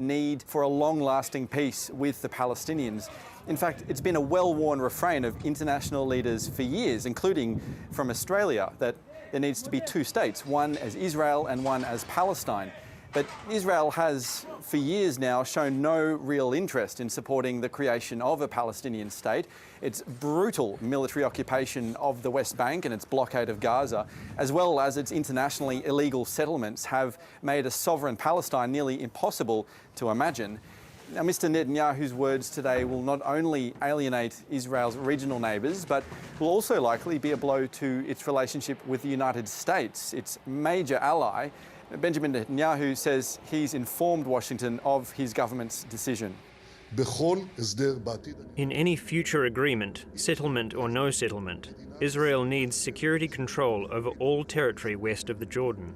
need for a long-lasting peace with the Palestinians. In fact, it's been a well-worn refrain of international leaders for years, including from Australia, that there needs to be two states, one as Israel and one as Palestine. But Israel has, for years now, shown no real interest in supporting the creation of a Palestinian state. Its brutal military occupation of the West Bank and its blockade of Gaza, as well as its internationally illegal settlements, have made a sovereign Palestine nearly impossible to imagine. Now, Mr. Netanyahu's words today will not only alienate Israel's regional neighbours, but will also likely be a blow to its relationship with the United States, its major ally. Benjamin Netanyahu says he's informed Washington of his government's decision. In any future agreement, settlement or no settlement, Israel needs security control over all territory west of the Jordan.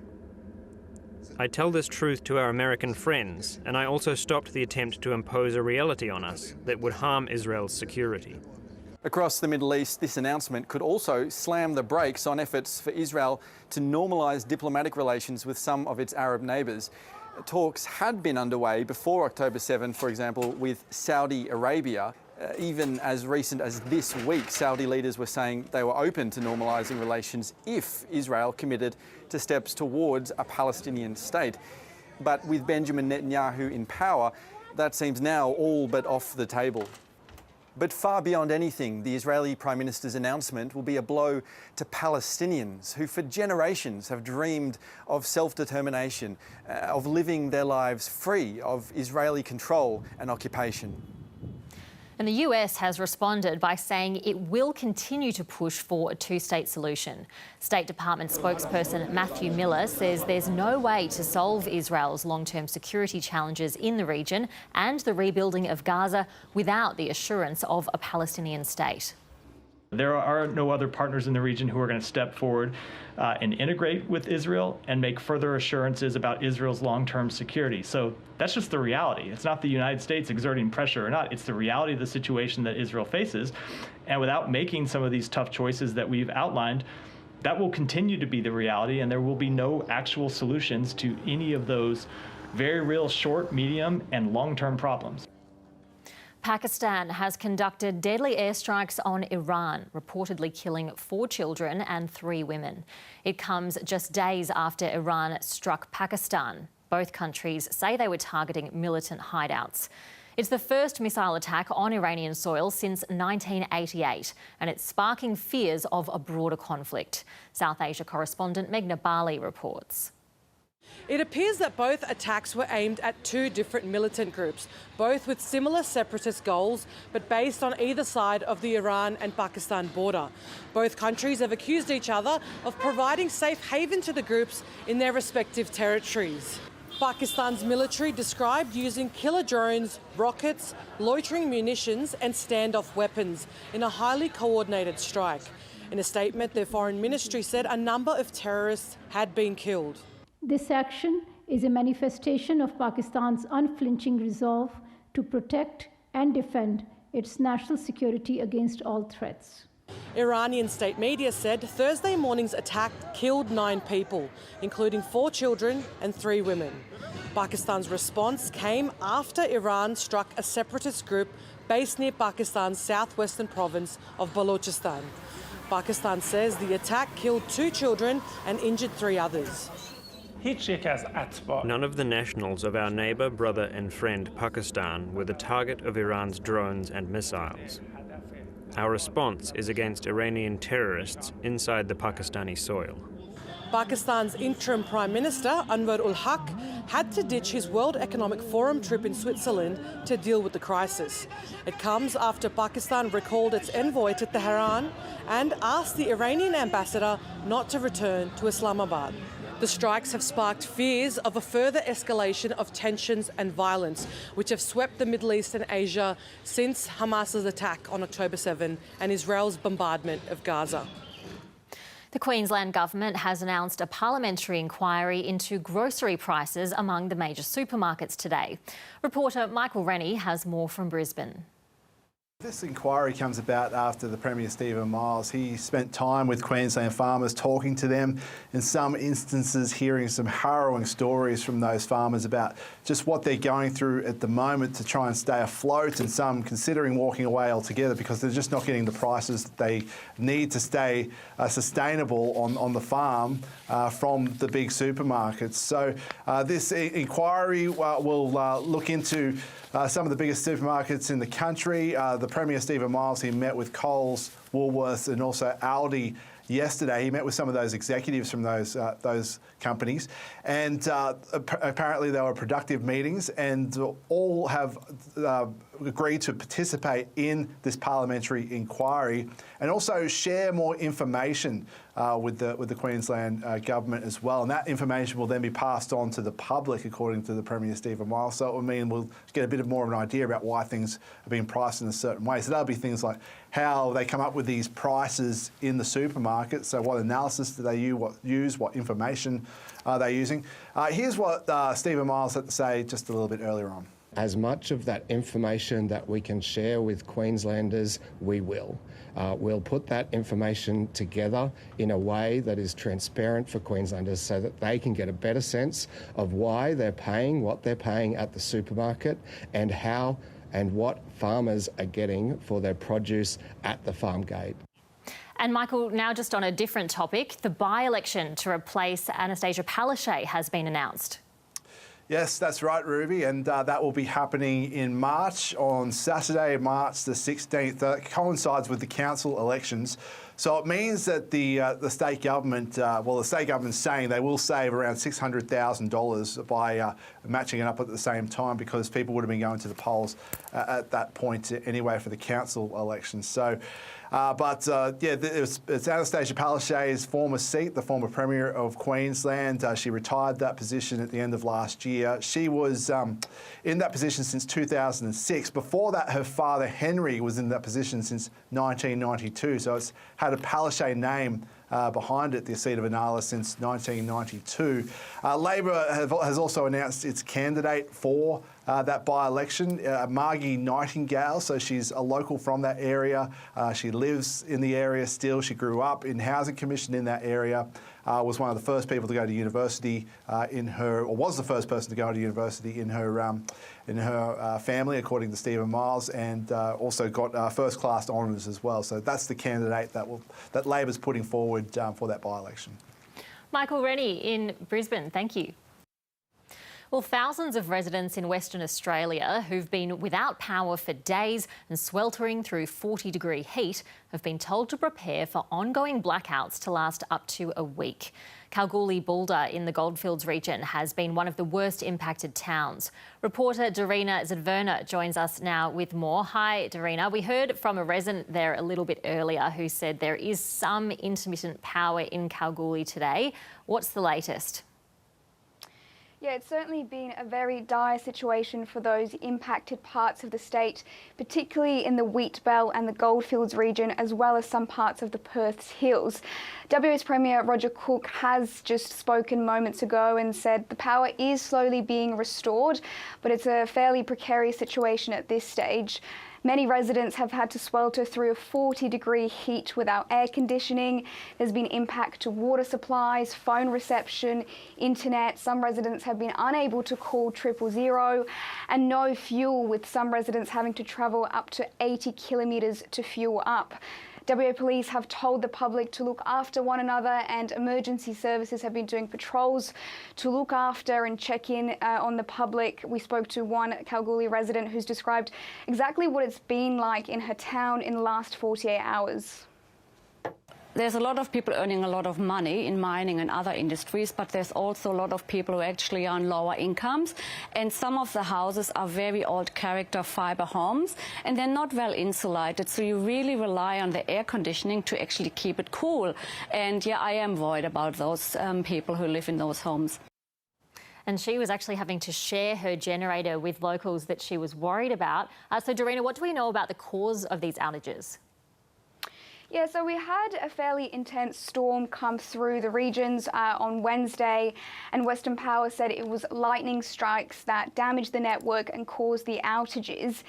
I tell this truth to our American friends, and I also stopped the attempt to impose a reality on us that would harm Israel's security. Across the Middle East, this announcement could also slam the brakes on efforts for Israel to normalise diplomatic relations with some of its Arab neighbours. Talks had been underway before October 7, for example, with Saudi Arabia. Even as recent as this week, Saudi leaders were saying they were open to normalising relations if Israel committed to steps towards a Palestinian state. But with Benjamin Netanyahu in power, that seems now all but off the table. But far beyond anything, the Israeli Prime Minister's announcement will be a blow to Palestinians who for generations have dreamed of self-determination, of living their lives free of Israeli control and occupation. And the US has responded by saying it will continue to push for a two-state solution. State Department spokesperson Matthew Miller says there's no way to solve Israel's long-term security challenges in the region and the rebuilding of Gaza without the assurance of a Palestinian state. There are no other partners in the region who are going to step forward and integrate with Israel and make further assurances about Israel's long-term security. So that's just the reality. It's not the United States exerting pressure or not. It's the reality of the situation that Israel faces. And without making some of these tough choices that we've outlined, that will continue to be the reality, and there will be no actual solutions to any of those very real short, medium, and long-term problems. Pakistan has conducted deadly airstrikes on Iran, reportedly killing 4 children and 3 women. It comes just days after Iran struck Pakistan. Both countries say they were targeting militant hideouts. It's the first missile attack on Iranian soil since 1988, and it's sparking fears of a broader conflict. South Asia correspondent Meghna Bali reports. It appears that both attacks were aimed at 2 different militant groups, both with similar separatist goals, but based on either side of the Iran and Pakistan border. Both countries have accused each other of providing safe haven to the groups in their respective territories. Pakistan's military described using killer drones, rockets, loitering munitions and standoff weapons in a highly coordinated strike. In a statement, their foreign ministry said a number of terrorists had been killed. This action is a manifestation of Pakistan's unflinching resolve to protect and defend its national security against all threats. Iranian state media said Thursday morning's attack killed 9 people, including 4 children and 3 women. Pakistan's response came after Iran struck a separatist group based near Pakistan's southwestern province of Balochistan. Pakistan says the attack killed 2 children and injured 3 others. None of the nationals of our neighbour, brother and friend Pakistan were the target of Iran's drones and missiles. Our response is against Iranian terrorists inside the Pakistani soil. Pakistan's interim Prime Minister, Anwar-ul-Haq, had to ditch his World Economic Forum trip in Switzerland to deal with the crisis. It comes after Pakistan recalled its envoy to Tehran and asked the Iranian ambassador not to return to Islamabad. The strikes have sparked fears of a further escalation of tensions and violence, which have swept the Middle East and Asia since Hamas's attack on October 7 and Israel's bombardment of Gaza. The Queensland Government has announced a parliamentary inquiry into grocery prices among the major supermarkets today. Reporter Michael Rennie has more from Brisbane. This inquiry comes about after the Premier Stephen Miles. He spent time with Queensland farmers, talking to them, in some instances hearing some harrowing stories from those farmers about just what they're going through at the moment to try and stay afloat, and some considering walking away altogether because they're just not getting the prices that they need to stay sustainable on the farm from the big supermarkets. So this inquiry will look into some of the biggest supermarkets in the country. The Premier Stephen Miles, he met with Coles, Woolworths and also Aldi yesterday. He met with some of those executives from those companies, and apparently they were productive meetings, and all have agreed to participate in this parliamentary inquiry and also share more information with the Queensland government as well. And that information will then be passed on to the public, according to the Premier Stephen Miles. So it will mean we'll get a bit more of an idea about why things are being priced in a certain way. So that'll be things like how they come up with these prices in the supermarket. So what analysis do they use, what information are they using? Here's what Stephen Miles had to say just a little bit earlier on. As much of that information that we can share with Queenslanders, we will. We'll put that information together in a way that is transparent for Queenslanders so that they can get a better sense of why they're paying what they're paying at the supermarket and how and what farmers are getting for their produce at the farm gate. And Michael, now just on a different topic, the by-election to replace Anastasia Palaszczuk has been announced. Yes, that's right, Ruby, and that will be happening in March, on Saturday, March the 16th. That coincides with the council elections. So it means that the state government, the state government's saying they will save around $600,000 by matching it up at the same time, because people would have been going to the polls at that point anyway for the council elections. So, it's Anastasia Palaszczuk's former seat, the former Premier of Queensland. She retired that position at the end of last year. She was in that position since 2006. Before that, her father Henry was in that position since 1992. So it's had a Palaszczuk name behind it, the seat of Inala, since 1992. Labor has also announced its candidate for that by-election, Margie Nightingale. So she's a local from that area. She lives in the area still. She grew up in Housing Commission in that area. Was one of the first people to go to university was the first person to go to university in her family, according to Stephen Miles, and also got first-class honours as well. So that's the candidate that Labor's putting forward for that by-election. Michael Rennie in Brisbane, thank you. Well, thousands of residents in Western Australia who've been without power for days and sweltering through 40-degree heat have been told to prepare for ongoing blackouts to last up to a week. Kalgoorlie-Boulder in the Goldfields region has been one of the worst impacted towns. Reporter Darina Zadverna joins us now with more. Hi, Darina. We heard from a resident there a little bit earlier who said there is some intermittent power in Kalgoorlie today. What's the latest? Yeah, it's certainly been a very dire situation for those impacted parts of the state, particularly in the wheat belt and the Goldfields region, as well as some parts of the Perth's hills. WA's Premier Roger Cook has just spoken moments ago and said the power is slowly being restored, but it's a fairly precarious situation at this stage. Many residents have had to swelter through a 40-degree heat without air conditioning. There's been impact to water supplies, phone reception, internet. Some residents have been unable to call 000, and no fuel, with some residents having to travel up to 80 kilometres to fuel up. WA Police have told the public to look after one another, and emergency services have been doing patrols to look after and check in on the public. We spoke to one Kalgoorlie resident who's described exactly what it's been like in her town in the last 48 hours. There's a lot of people earning a lot of money in mining and other industries, but there's also a lot of people who actually are on lower incomes. And some of the houses are very old character fibre homes, and they're not well insulated. So you really rely on the air conditioning to actually keep it cool. And yeah, I am worried about those people who live in those homes. And she was actually having to share her generator with locals that she was worried about. So Dorina, what do we know about the cause of these outages? Yeah, so we had a fairly intense storm come through the regions on Wednesday, and Western Power said it was lightning strikes that damaged the network and caused the outages.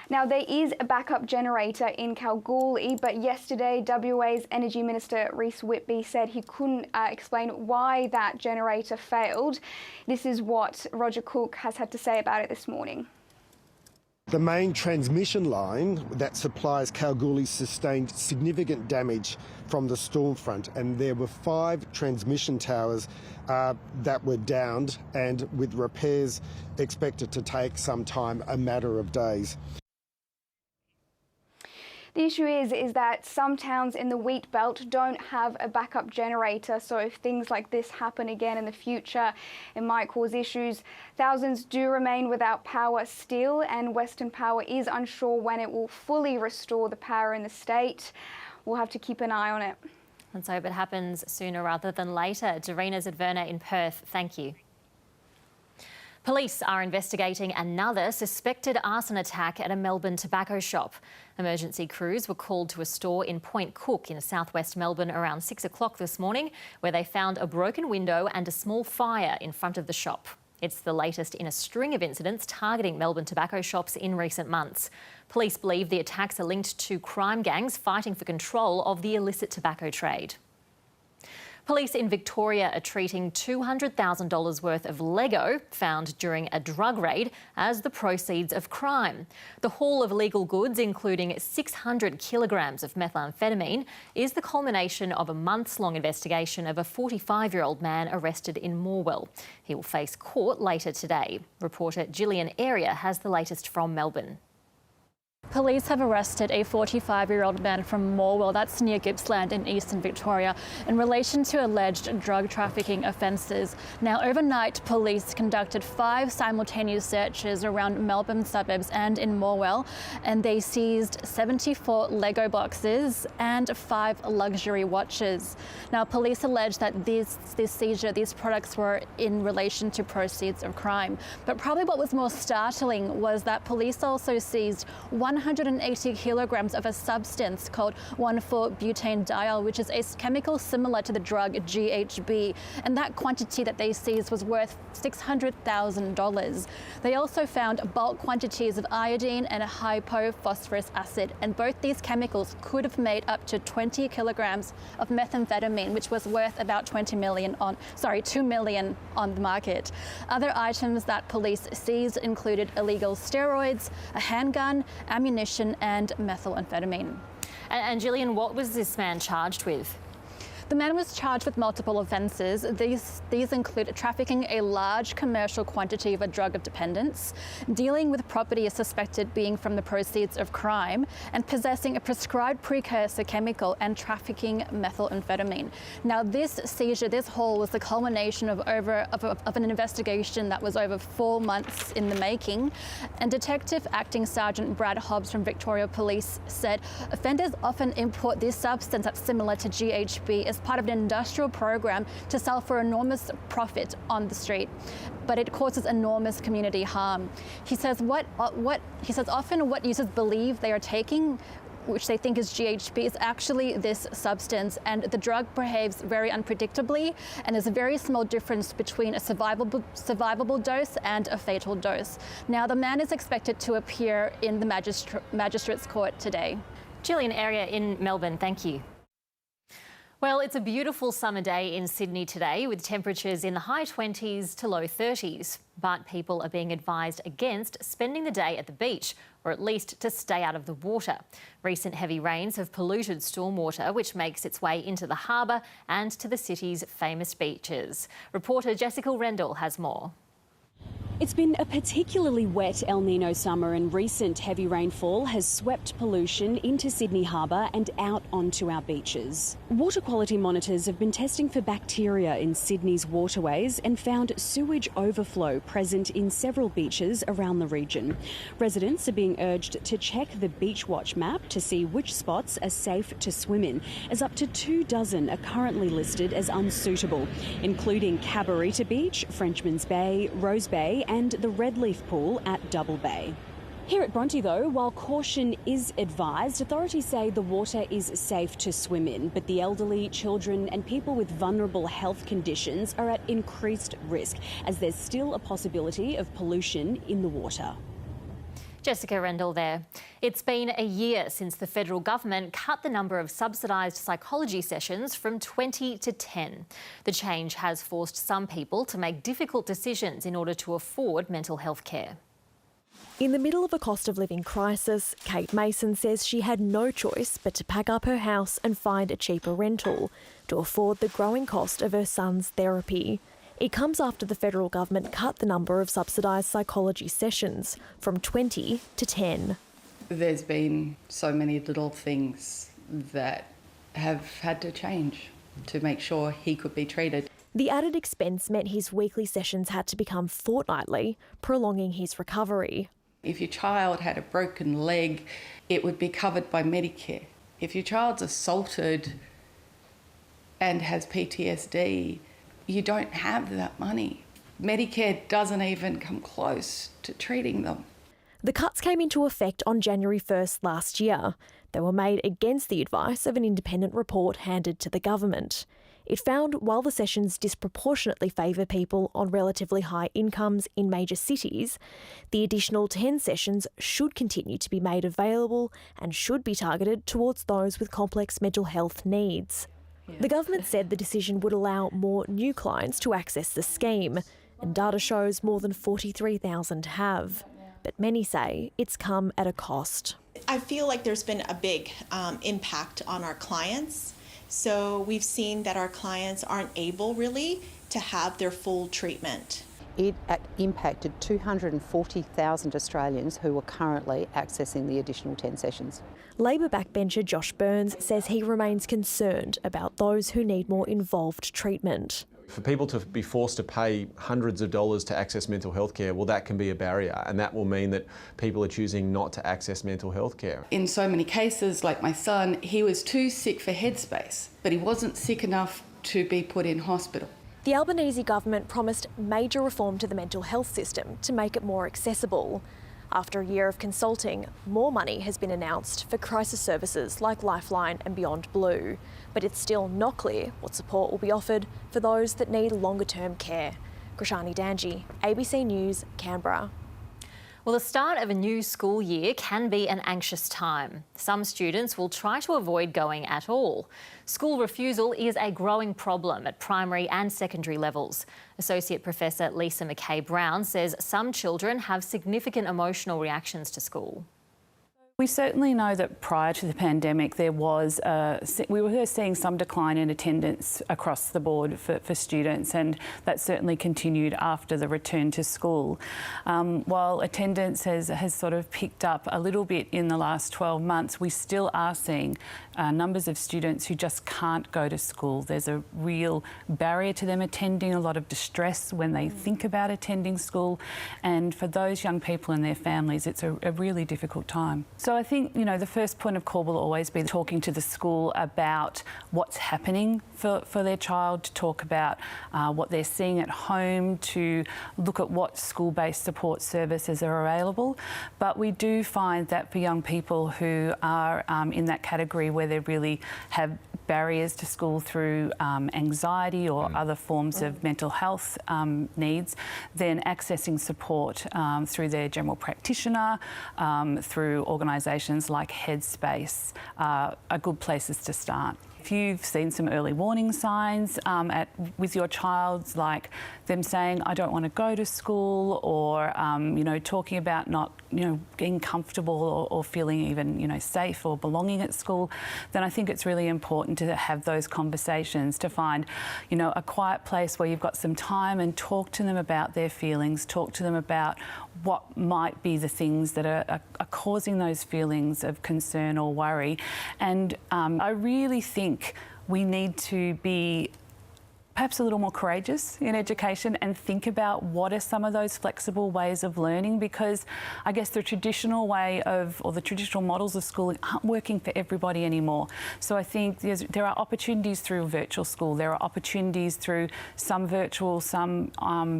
Now, there is a backup generator in Kalgoorlie, but yesterday WA's Energy Minister Rhys Whitby said he couldn't explain why that generator failed. This is what Roger Cook has had to say about it this morning. The main transmission line that supplies Kalgoorlie sustained significant damage from the storm front, and there were 5 transmission towers that were downed, and with repairs expected to take some time, a matter of days. The issue is that some towns in the wheat belt don't have a backup generator, so if things like this happen again in the future, it might cause issues. Thousands do remain without power still, and Western Power is unsure when it will fully restore the power in the state. We'll have to keep an eye on it. Let's hope it happens sooner rather than later. Dorina Zedverna in Perth, thank you. Police are investigating another suspected arson attack at a Melbourne tobacco shop. Emergency crews were called to a store in Point Cook in southwest Melbourne around 6 o'clock this morning, where they found a broken window and a small fire in front of the shop. It's the latest in a string of incidents targeting Melbourne tobacco shops in recent months. Police believe the attacks are linked to crime gangs fighting for control of the illicit tobacco trade. Police in Victoria are treating $200,000 worth of Lego found during a drug raid as the proceeds of crime. The haul of illegal goods, including 600 kilograms of methamphetamine, is the culmination of a months-long investigation of a 45-year-old man arrested in Morwell. He will face court later today. Reporter Gillian Area has the latest from Melbourne. Police have arrested a 45-year-old man from Morwell, that's near Gippsland in eastern Victoria, in relation to alleged drug trafficking offences. Now, overnight, police conducted 5 simultaneous searches around Melbourne suburbs and in Morwell, and they seized 74 Lego boxes and 5 luxury watches. Now, police allege that this seizure, these products were in relation to proceeds of crime. But probably what was more startling was that police also seized 180 kilograms of a substance called 1,4-butanediol, which is a chemical similar to the drug GHB, and that quantity that they seized was worth $600,000. They also found bulk quantities of iodine and hypophosphorus acid, and both these chemicals could have made up to 20 kilograms of methamphetamine, which was worth about $2 million on the market. Other items that police seized included illegal steroids, a handgun, ammunition and methamphetamine. And Gillian, what was this man charged with? The man was charged with multiple offences. These include trafficking a large commercial quantity of a drug of dependence, dealing with property suspected being from the proceeds of crime, and possessing a prescribed precursor chemical and trafficking methamphetamine. Now, this seizure, this haul, was the culmination of an investigation that was over 4 months in the making. And Detective Acting Sergeant Brad Hobbs from Victoria Police said offenders often import this substance that's similar to GHB as part of an industrial program to sell for enormous profit on the street, but it causes enormous community harm. He says often what users believe they are taking, which they think is GHB, is actually this substance, and the drug behaves very unpredictably, and there's a very small difference between a survivable dose and a fatal dose. Now, the man is expected to appear in the Magistrates Court today. Gillian Area in Melbourne, thank you. Well, it's a beautiful summer day in Sydney today, with temperatures in the high 20s to low 30s. But people are being advised against spending the day at the beach, or at least to stay out of the water. Recent heavy rains have polluted stormwater, which makes its way into the harbour and to the city's famous beaches. Reporter Jessica Rendell has more. It's been a particularly wet El Nino summer, and recent heavy rainfall has swept pollution into Sydney Harbour and out onto our beaches. Water quality monitors have been testing for bacteria in Sydney's waterways and found sewage overflow present in several beaches around the region. Residents are being urged to check the Beach Watch map to see which spots are safe to swim in, as up to 24 are currently listed as unsuitable, including Cabarita Beach, Frenchman's Bay, Rose Bay and the Redleaf Pool at Double Bay. Here at Bronte, though, while caution is advised, authorities say the water is safe to swim in, but the elderly, children and people with vulnerable health conditions are at increased risk, as there's still a possibility of pollution in the water. Jessica Rendell there. It's been a year since the federal government cut the number of subsidised psychology sessions from 20 to 10. The change has forced some people to make difficult decisions in order to afford mental health care. In the middle of a cost of living crisis, Kate Mason says she had no choice but to pack up her house and find a cheaper rental to afford the growing cost of her son's therapy. It comes after the federal government cut the number of subsidised psychology sessions from 20 to 10. There's been so many little things that have had to change to make sure he could be treated. The added expense meant his weekly sessions had to become fortnightly, prolonging his recovery. If your child had a broken leg, it would be covered by Medicare. If your child's assaulted and has PTSD, you don't have that money. Medicare doesn't even come close to treating them. The cuts came into effect on January 1st last year. They were made against the advice of an independent report handed to the government. It found while the sessions disproportionately favour people on relatively high incomes in major cities, the additional 10 sessions should continue to be made available and should be targeted towards those with complex mental health needs. The government said the decision would allow more new clients to access the scheme, and data shows more than 43,000 have. But many say it's come at a cost. I feel like there's been a big impact on our clients. So we've seen that our clients aren't able really to have their full treatment. It impacted 240,000 Australians who are currently accessing the additional 10 sessions. Labor backbencher Josh Burns says he remains concerned about those who need more involved treatment. For people to be forced to pay hundreds of dollars to access mental health care, well, that can be a barrier, and that will mean that people are choosing not to access mental health care. In so many cases, like my son, he was too sick for headspace, but he wasn't sick enough to be put in hospital. The Albanese government promised major reform to the mental health system to make it more accessible. After a year of consulting, more money has been announced for crisis services like Lifeline and Beyond Blue, but it's still not clear what support will be offered for those that need longer-term care. Krishani Danji, ABC News, Canberra. Well, the start of a new school year can be an anxious time. Some students will try to avoid going at all. School refusal is a growing problem at primary and secondary levels. Associate Professor Lisa McKay-Brown says some children have significant emotional reactions to school. We certainly know that prior to the pandemic we were seeing some decline in attendance across the board for students, and that certainly continued after the return to school. While attendance has sort of picked up a little bit in the last 12 months, we still are seeing numbers of students who just can't go to school. There's a real barrier to them attending, a lot of distress when they think about attending school, and for those young people and their families, it's a really difficult time. So I think, the first point of call will always be talking to the school about what's happening for their child, to talk about what they're seeing at home, to look at what school-based support services are available. But we do find that for young people who are in that category where they really have barriers to school through anxiety or other forms of mental health needs, then accessing support through their general practitioner, through organisations like Headspace are good places to start. If you've seen some early warning signs with your child, like them saying, I don't want to go to school, or, talking about not, being comfortable or feeling even, safe or belonging at school, then I think it's really important to have those conversations, to find, a quiet place where you've got some time and talk to them about their feelings, talk to them about what might be the things that are causing those feelings of concern or worry. And I really think we need to be perhaps a little more courageous in education and think about what are some of those flexible ways of learning, because I guess the traditional way of, or the traditional models of schooling aren't working for everybody anymore. So I think there are opportunities through virtual school, there are opportunities through some virtual, some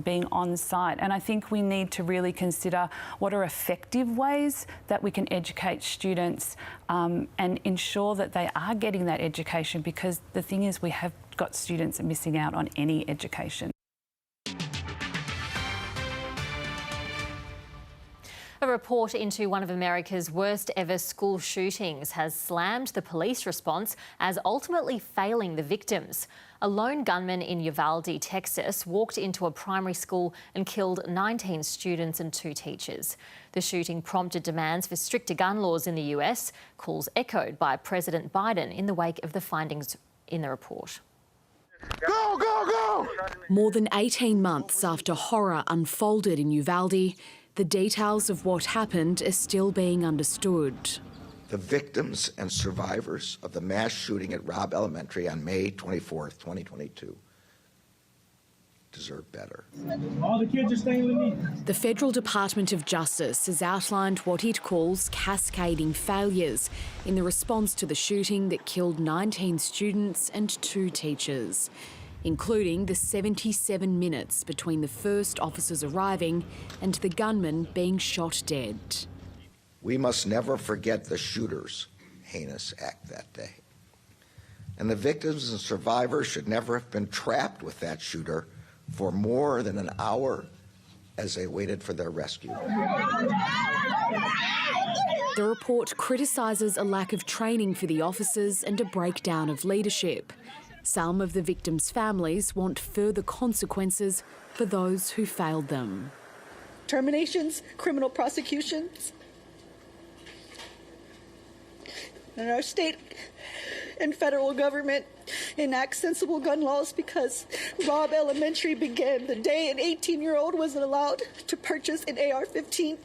being on site, and I think we need to really consider what are effective ways that we can educate students and ensure that they are getting that education, because the thing is we have got students missing out on any education. A report into one of America's worst ever school shootings has slammed the police response as ultimately failing the victims. A lone gunman in Uvalde, Texas, walked into a primary school and killed 19 students and 2 teachers. The shooting prompted demands for stricter gun laws in the US, calls echoed by President Biden in the wake of the findings in the report. Go, go, go! More than 18 months after horror unfolded in Uvalde, the details of what happened are still being understood. The victims and survivors of the mass shooting at Robb Elementary on May 24th, 2022 deserve better. All the kids are staying with me. The Federal Department of Justice has outlined what it calls cascading failures in the response to the shooting that killed 19 students and 2 teachers, including the 77 minutes between the first officers arriving and the gunman being shot dead. We must never forget the shooter's heinous act that day. And the victims and survivors should never have been trapped with that shooter for more than an hour as they waited for their rescue. The report criticises a lack of training for the officers and a breakdown of leadership. Some of the victims' families want further consequences for those who failed them. Terminations, criminal prosecutions. And our state and federal government enact sensible gun laws, because Robb Elementary began the day an 18-year-old wasn't allowed to purchase an AR-15.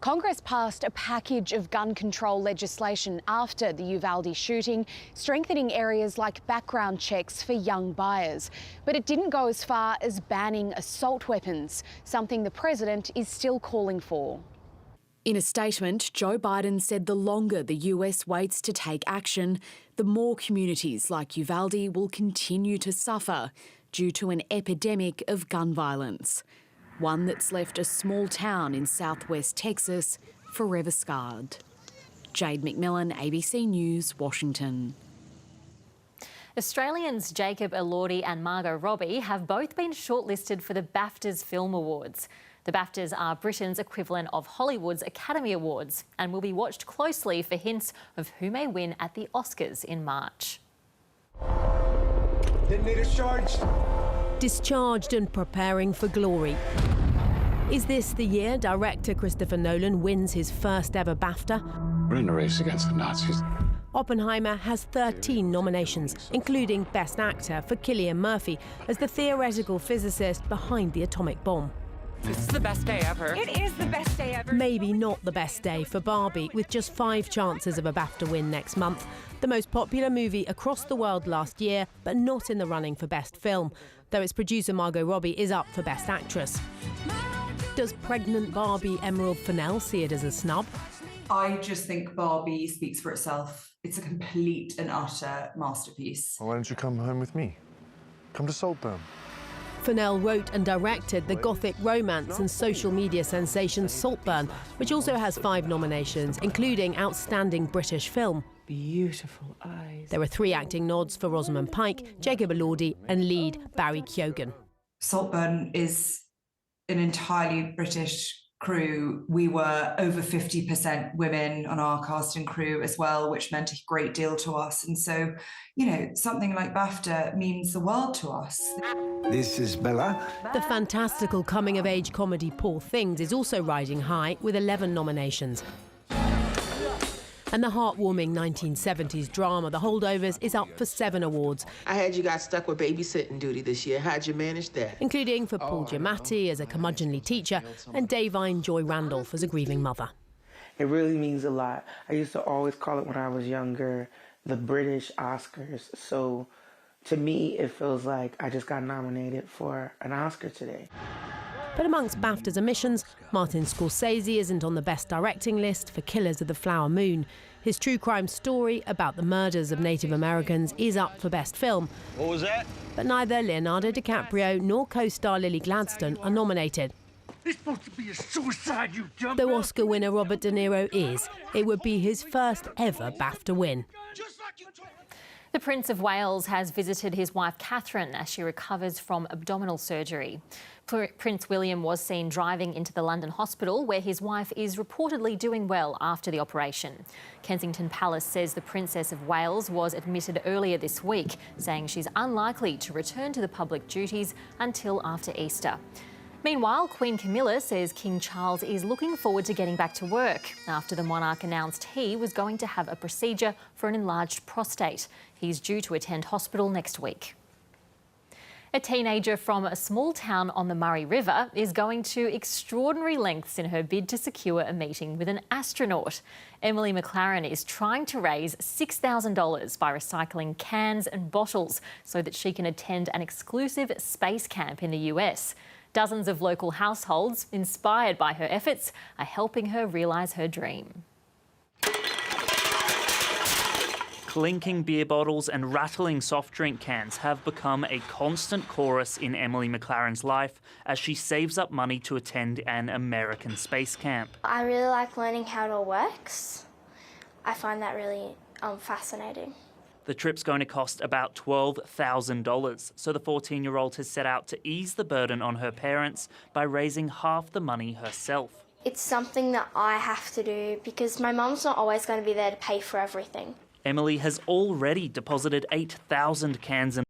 Congress passed a package of gun control legislation after the Uvalde shooting, strengthening areas like background checks for young buyers. But it didn't go as far as banning assault weapons, something the president is still calling for. In a statement, Joe Biden said the longer the US waits to take action, the more communities like Uvalde will continue to suffer due to an epidemic of gun violence, one that's left a small town in southwest Texas forever scarred. Jade McMillan, ABC News, Washington. Australians Jacob Elordi and Margot Robbie have both been shortlisted for the BAFTAs Film Awards. The BAFTAs are Britain's equivalent of Hollywood's Academy Awards and will be watched closely for hints of who may win at the Oscars in March. Detonator charged. Discharged and preparing for glory. Is this the year director Christopher Nolan wins his first ever BAFTA? We're in a race against the Nazis. Oppenheimer has 13 nominations, including Best Actor for Cillian Murphy as the theoretical physicist behind the atomic bomb. This is the best day ever. It is the best day ever. Maybe not the best day for Barbie, with just 5 chances of a BAFTA win next month. The most popular movie across the world last year, but not in the running for Best Film, though its producer Margot Robbie is up for Best Actress. Does pregnant Barbie Emerald Fennell see it as a snub? I just think Barbie speaks for itself. It's a complete and utter masterpiece. Well, why don't you come home with me? Come to Saltburn. Fennell wrote and directed the gothic romance and social media sensation Saltburn, which also has 5 nominations, including Outstanding British Film. Beautiful eyes. There are 3 acting nods for Rosamund Pike, Jacob Elordi and lead Barry Keoghan. Saltburn is an entirely British crew. We were over 50% women on our cast and crew as well, which meant a great deal to us. And so, you know, something like BAFTA means the world to us. This is Bella. The fantastical coming-of-age comedy Poor Things is also riding high with 11 nominations. And the heartwarming 1970s drama The Holdovers is up for 7 awards. I had you guys stuck with babysitting duty this year. How'd you manage that? Including for Paul Giamatti as a curmudgeonly teacher and Davine Joy Randolph as a grieving mother. It really means a lot. I used to always call it when I was younger the British Oscars. So To me, it feels like I just got nominated for an Oscar today. But amongst BAFTA's omissions, Martin Scorsese isn't on the Best Directing list for Killers of the Flower Moon. His true crime story about the murders of Native Americans is up for Best Film. What was that? But neither Leonardo DiCaprio nor co-star Lily Gladstone are nominated. It's supposed to be a suicide, you dumb. Though Oscar winner Robert De Niro is, it would be his first ever BAFTA win. The Prince of Wales has visited his wife Catherine as she recovers from abdominal surgery. Prince William was seen driving into the London hospital where his wife is reportedly doing well after the operation. Kensington Palace says the Princess of Wales was admitted earlier this week, saying she's unlikely to return to the public duties until after Easter. Meanwhile, Queen Camilla says King Charles is looking forward to getting back to work after the monarch announced he was going to have a procedure for an enlarged prostate. He's due to attend hospital next week. A teenager from a small town on the Murray River is going to extraordinary lengths in her bid to secure a meeting with an astronaut. Emily McLaren is trying to raise $6,000 by recycling cans and bottles so that she can attend an exclusive space camp in the US. Dozens of local households, inspired by her efforts, are helping her realise her dream. Clinking beer bottles and rattling soft drink cans have become a constant chorus in Emily McLaren's life as she saves up money to attend an American space camp. I really like learning how it all works. I find that really fascinating. The trip's going to cost about $12,000, so the 14-year-old has set out to ease the burden on her parents by raising half the money herself. It's something that I have to do because my mum's not always going to be there to pay for everything. Emily has already deposited 8,000 cans and